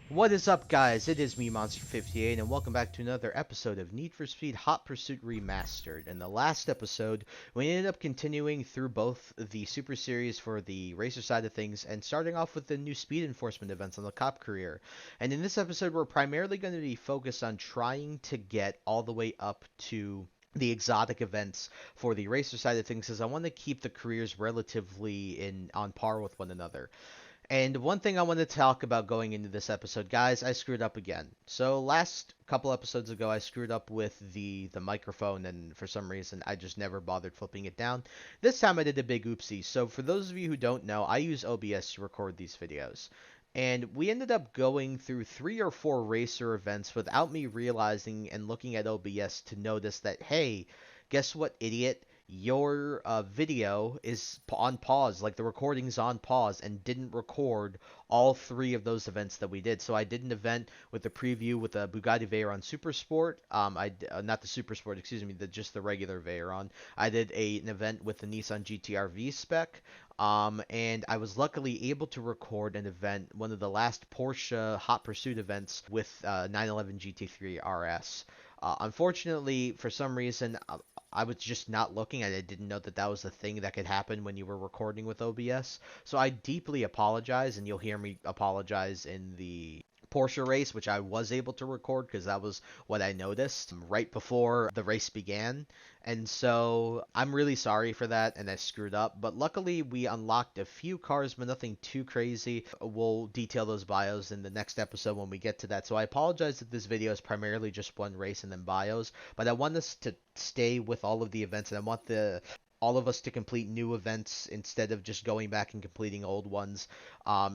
What is up, guys? It is me, Monster58, and welcome back to another episode of Need for Speed Hot Pursuit Remastered. In the last episode, we ended up continuing through both the Super Series for the racer side of things and starting off with the new speed enforcement events on the cop career. And in this episode, we're primarily going to be focused on trying to get all the way up to the exotic events for the racer side of things, because I want to keep the careers relatively in on par with one another. And one thing I want to talk about going into this episode, guys, I screwed up again. So last couple episodes ago, I screwed up with the microphone, and for some reason, I just never bothered flipping it down. This time, I did a big oopsie. So for those of you who don't know, I use OBS to record these videos. And we ended up going through 3 or 4 racer events without me realizing and looking at OBS to notice that, hey, guess what, idiot? Your video is on pause, like the recording's on pause, and didn't record all 3 of those events that we did. So I did an event with the preview with the Bugatti Veyron Super Sport. Not the Super Sport, excuse me, just the regular Veyron. I did an event with the Nissan GTR V spec. And I was luckily able to record an event, one of the last Porsche Hot Pursuit events with 911 GT3 RS. Unfortunately, for some reason, I was just not looking and I didn't know that that was the thing that could happen when you were recording with OBS. So I deeply apologize, and you'll hear me apologize in the Porsche race, which I was able to record because that was what I noticed right before the race began. And so I'm really sorry for that, and I screwed up. But luckily, we unlocked a few cars, but nothing too crazy. We'll detail those bios in the next episode when we get to that. So I apologize that this video is primarily just one race and then bios, but I want us to stay with all of the events, and I want the all of us to complete new events instead of just going back and completing old ones.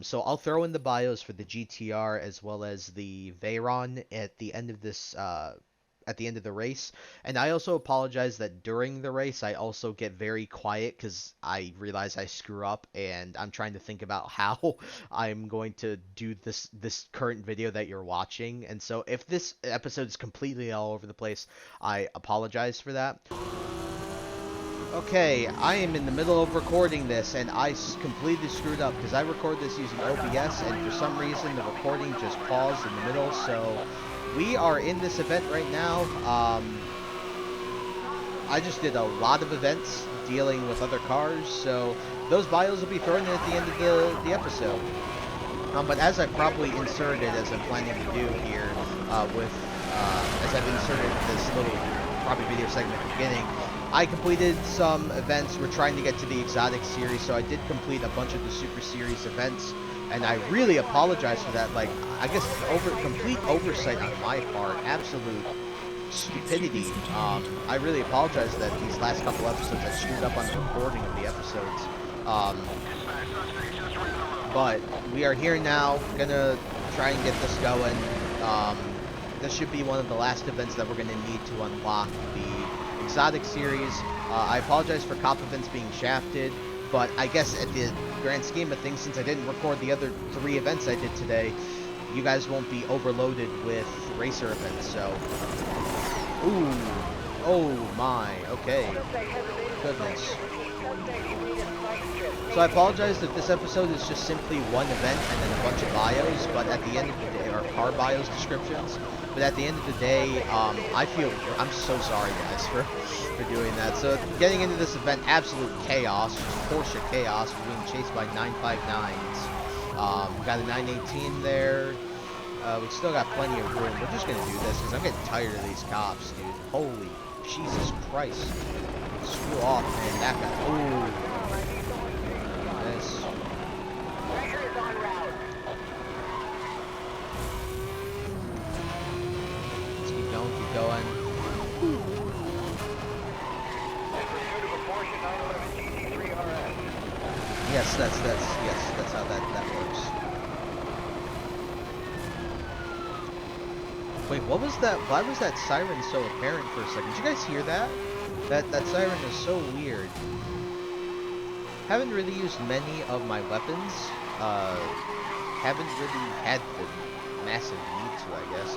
So I'll throw in the bios for the GTR as well as the Veyron at the end of this at the end of the race. And I also apologize that during the race I also get very quiet because I realize I screw up and I'm trying to think about how I'm going to do this current video that you're watching. And so if this episode is completely all over the place, I apologize for that. Okay, I am in the middle of recording this, and I completely screwed up because I record this using OBS, and for some reason the recording just paused in the middle. So we are in this event right now. I just did a lot of events dealing with other cars, so those bios will be thrown in at the end of the episode. But as I probably inserted, as I'm planning to do here, as I've inserted this little probably video segment at the beginning, I completed some events. We're trying to get to the exotic series, so I did complete a bunch of the Super Series events, and I really apologize for that. Like, I guess complete oversight on my part, absolute stupidity. I really apologize that these last couple episodes I screwed up on the recording of the episodes. But we are here now, gonna try and get this going. This should be one of the last events that we're gonna need to unlock the exotic series. I apologize for cop events being shafted, but I guess at the grand scheme of things, since I didn't record the other 3 events I did today, you guys won't be overloaded with racer events. So, ooh, oh my, okay, goodness. So I apologize if this episode is just simply one event and then a bunch of bios, but at the end of the day, or car bios descriptions. But at the end of the day, I'm so sorry, guys, for doing that. So getting into this event, absolute chaos, just Porsche chaos. We're being chased by 959s. We got a 918 there. We still got plenty of room. We're just gonna do this because I'm getting tired of these cops, dude. Holy Jesus Christ! Screw off, man. That guy. Ooh. This. Keep going. Yes, that's how that works. Wait, what was that? Why was that siren so apparent for a second? Did you guys hear that? That siren is so weird. Haven't really used many of my weapons. Haven't really had the massive need to, I guess.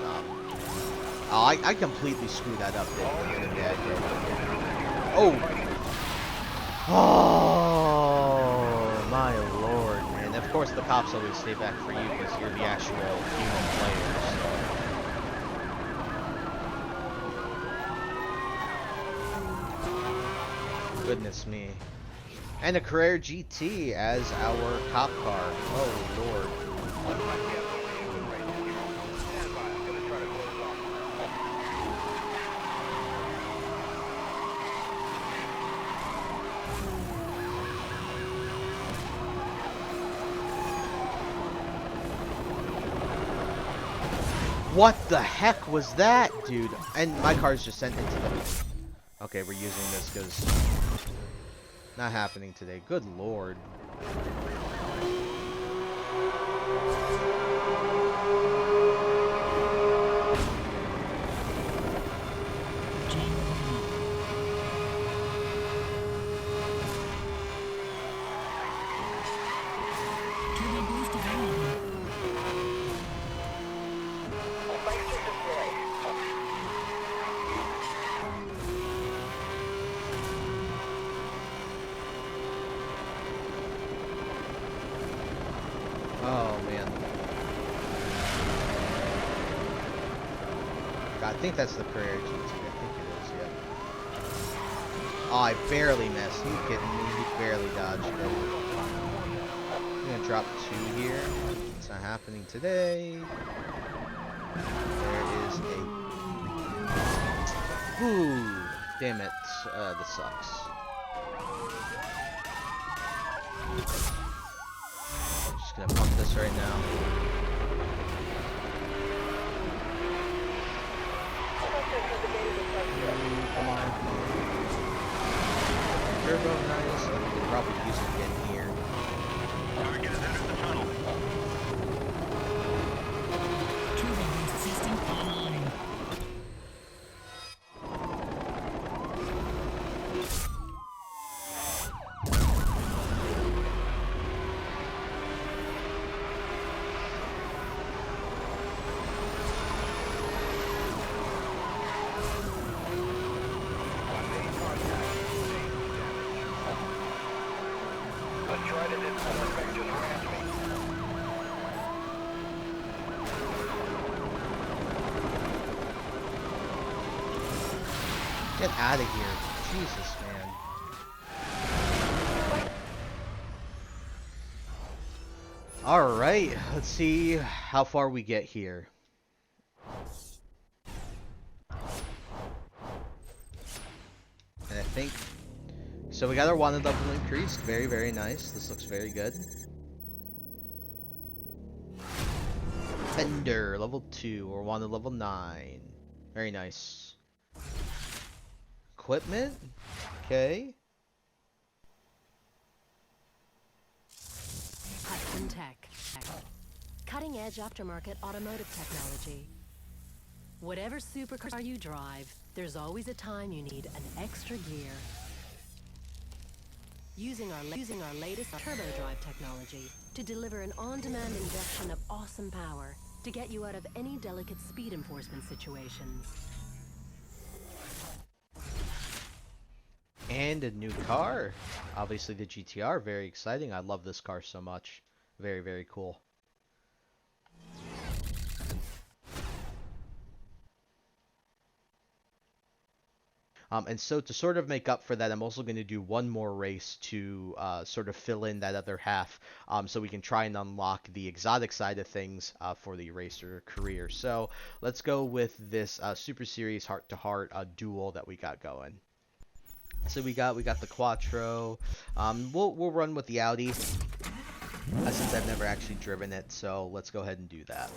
I completely screwed that up, didn't I? Oh! Oh, my lord, man. Of course, the cops always stay back for you because you're the actual human player. So. Goodness me. And a Carrera GT as our cop car. Oh, Lord. What the heck was that, dude? And my car's just sent into the... Okay, we're using this because... Not happening today. Good Lord. Oh, man. I think that's the Carrera GT. I think it is, yeah. Oh, I barely missed. You kidding me? He barely dodged it. I'm gonna drop 2 here. It's not happening today. There is a... Ooh! Damn it. This sucks. Gonna pump this right now. Come on. Turbo, nice. We could probably use it again here. Target has entered the tunnel. Turbo system online. Get out of here. Jesus, man. Alright, let's see how far we get here. And I think... So we got our wanted level increased. Very, very nice. This looks very good. Fender, level 2, or wanted level 9. Very nice. Equipment? Okay. Hudson Tech. Cutting-edge aftermarket automotive technology. Whatever supercar you drive, there's always a time you need an extra gear. Using our latest turbo drive technology to deliver an on-demand injection of awesome power to get you out of any delicate speed enforcement situations. And a new car. Obviously the GTR, very exciting. I love this car so much. Very, very cool. And so to sort of make up for that, I'm also going to do one more race to sort of fill in that other half, so we can try and unlock the exotic side of things for the racer career. So let's go with this Super Series heart-to-heart duel that we got going. So we got the Quattro. We'll run with the Audi since I've never actually driven it. So let's go ahead and do that.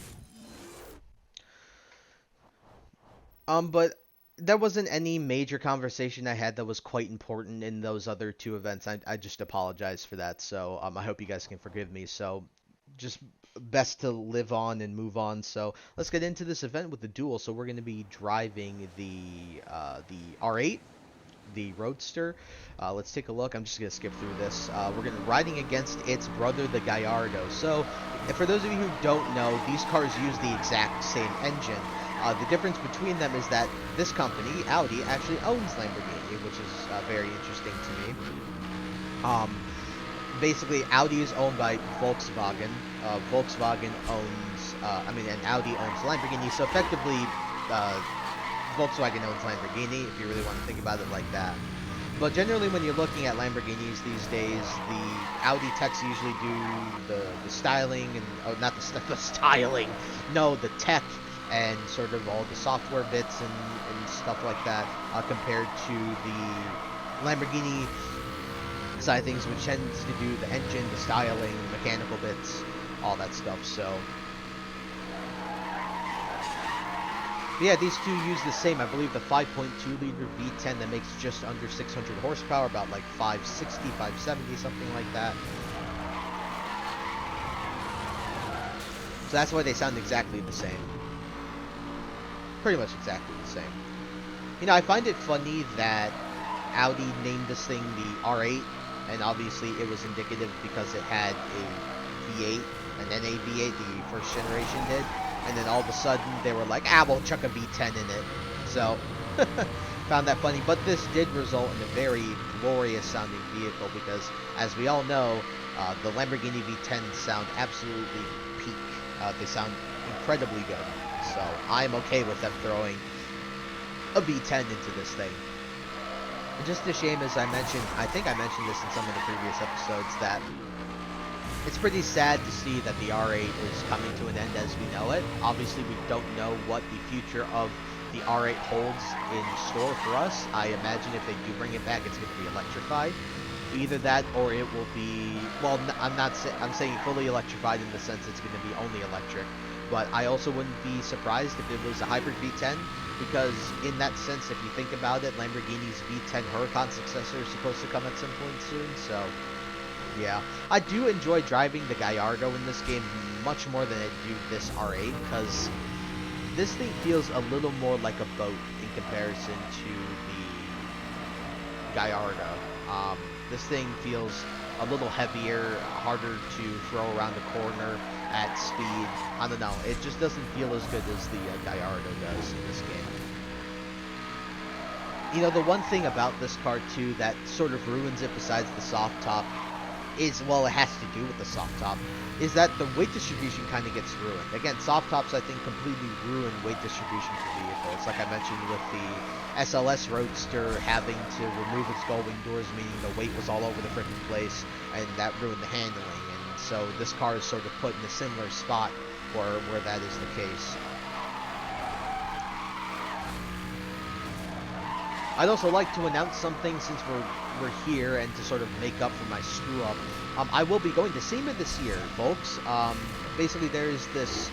But there wasn't any major conversation I had that was quite important in those other two events. I just apologize for that. So I hope you guys can forgive me. So just best to live on and move on. So let's get into this event with the duel. So we're going to be driving the R8. The Roadster. Let's take a look. I'm just going to skip through this. We're going to be riding against its brother, the Gallardo. So, for those of you who don't know, these cars use the exact same engine. The difference between them is that this company, Audi, actually owns Lamborghini, which is very interesting to me. basically Audi is owned by Volkswagen. Volkswagen owns, and Audi owns Lamborghini. So effectively, uh, Volkswagen owns Lamborghini, if you really want to think about it like that. But generally, when you're looking at Lamborghinis these days, the Audi techs usually do the styling and not the styling, no, the tech and sort of all the software bits and stuff like that, compared to the Lamborghini side of things, which tends to do the engine, the styling, mechanical bits, all that stuff. So yeah, these two use the same, I believe, the 5.2 liter V10 that makes just under 600 horsepower, about like 560, 570, something like that. So that's why they sound exactly the same. Pretty much exactly the same. You know, I find it funny that Audi named this thing the R8, and obviously it was indicative because it had a V8, an NA V8, the first generation did. And then all of a sudden they were like, we'll chuck a V10 in it. So, found that funny. But this did result in a very glorious sounding vehicle because, as we all know, the Lamborghini V10s sound absolutely peak. They sound incredibly good. So, I'm okay with them throwing a V10 into this thing. And just a shame, as I mentioned, I think I mentioned this in some of the previous episodes, that it's pretty sad to see that the R8 is coming to an end as we know it. Obviously, we don't know what the future of the R8 holds in store for us. I imagine if they do bring it back, it's going to be electrified. Either that or it will be, well, I'm saying fully electrified in the sense it's going to be only electric. But I also wouldn't be surprised if it was a hybrid V10, because in that sense, if you think about it, Lamborghini's V10 Huracan successor is supposed to come at some point soon, so yeah. I do enjoy driving the Gallardo in this game much more than I do this R8, because this thing feels a little more like a boat in comparison to the Gallardo. This thing feels a little heavier, harder to throw around the corner at speed. I don't know, it just doesn't feel as good as the Gallardo does in this game. You know, the one thing about this car too that sort of ruins it besides the soft top is, well, it has to do with the soft top, is that the weight distribution kind of gets ruined. Again, soft tops, I think, completely ruin weight distribution for vehicles. Like I mentioned with the SLS Roadster having to remove its gull-wing doors, meaning the weight was all over the freaking place, and that ruined the handling. And so this car is sort of put in a similar spot where that is the case. I'd also like to announce something since we're here, and to sort of make up for my screw up. I will be going to SEMA this year, folks. Basically, there's this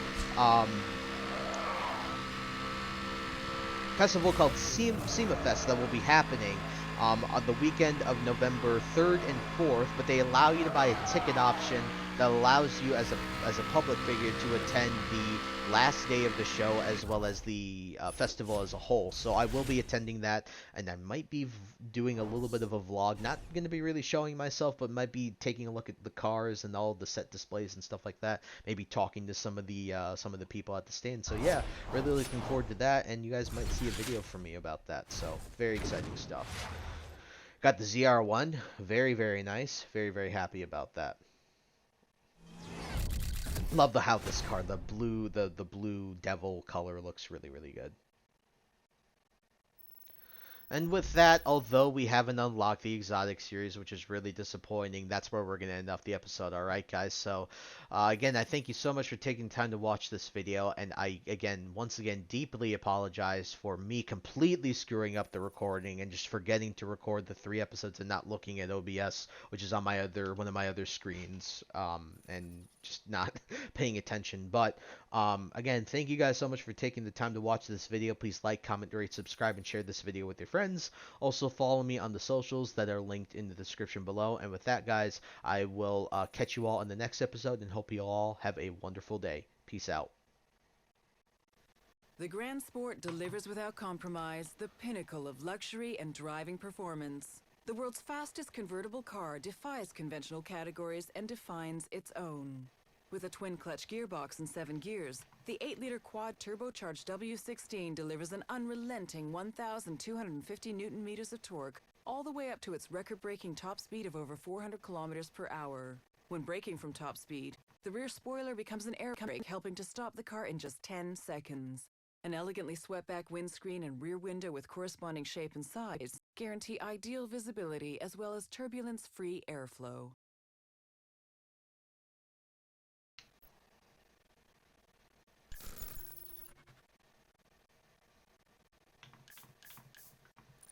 festival called SEMA Fest that will be happening on the weekend of November 3rd and 4th, but they allow you to buy a ticket option that allows you as a public figure to attend the last day of the show as well as the festival as a whole. So I will be attending that, and I might be doing a little bit of a vlog. Not going to be really showing myself, but might be taking a look at the cars and all the set displays and stuff like that. Maybe talking to some of the people at the stand. So yeah, really looking forward to that, and you guys might see a video from me about that. So very exciting stuff. Got the ZR1, very, very nice. Very, very happy about that. Love how this car, the blue devil color looks really, really good. And with that, although we haven't unlocked the exotic series, which is really disappointing, that's where we're going to end off the episode. Alright, guys? So, again, I thank you so much for taking time to watch this video. And I, once again, deeply apologize for me completely screwing up the recording and just forgetting to record the 3 episodes and not looking at OBS, which is on one of my other screens, and just not paying attention. But, again, thank you guys so much for taking the time to watch this video. Please like, comment, rate, subscribe, and share this video with your friends. Also, follow me on the socials that are linked in the description below. And with that, guys, I will catch you all in the next episode, and hope you all have a wonderful day. Peace out. The Grand Sport delivers without compromise the pinnacle of luxury and driving performance. The world's fastest convertible car defies conventional categories and defines its own. With a twin-clutch gearbox and 7 gears, the 8-liter quad-turbocharged W16 delivers an unrelenting 1,250 newton-meters of torque all the way up to its record-breaking top speed of over 400 kilometers per hour. When braking from top speed, the rear spoiler becomes an air brake, helping to stop the car in just 10 seconds. An elegantly swept-back windscreen and rear window with corresponding shape and size guarantee ideal visibility as well as turbulence-free airflow.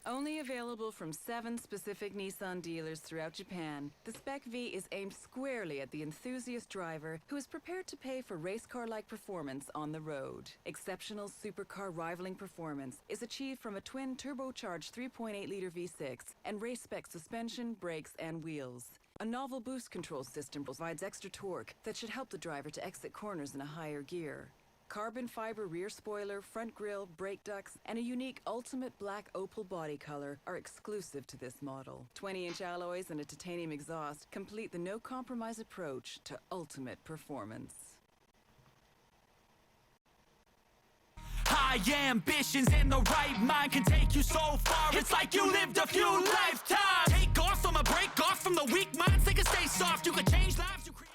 Only available from 7 specific Nissan dealers throughout Japan, the Spec V is aimed squarely at the enthusiast driver who is prepared to pay for race car-like performance on the road. Exceptional supercar rivaling performance is achieved from a twin turbocharged 3.8-liter V6 and race-spec suspension, brakes, and wheels. A novel boost control system provides extra torque that should help the driver to exit corners in a higher gear. Carbon fiber rear spoiler, front grille, brake ducts, and a unique ultimate black opal body color are exclusive to this model. 20-inch alloys and a titanium exhaust complete the no-compromise approach to ultimate performance. High ambitions and the right mind can take you so far. It's like you lived a few lifetimes.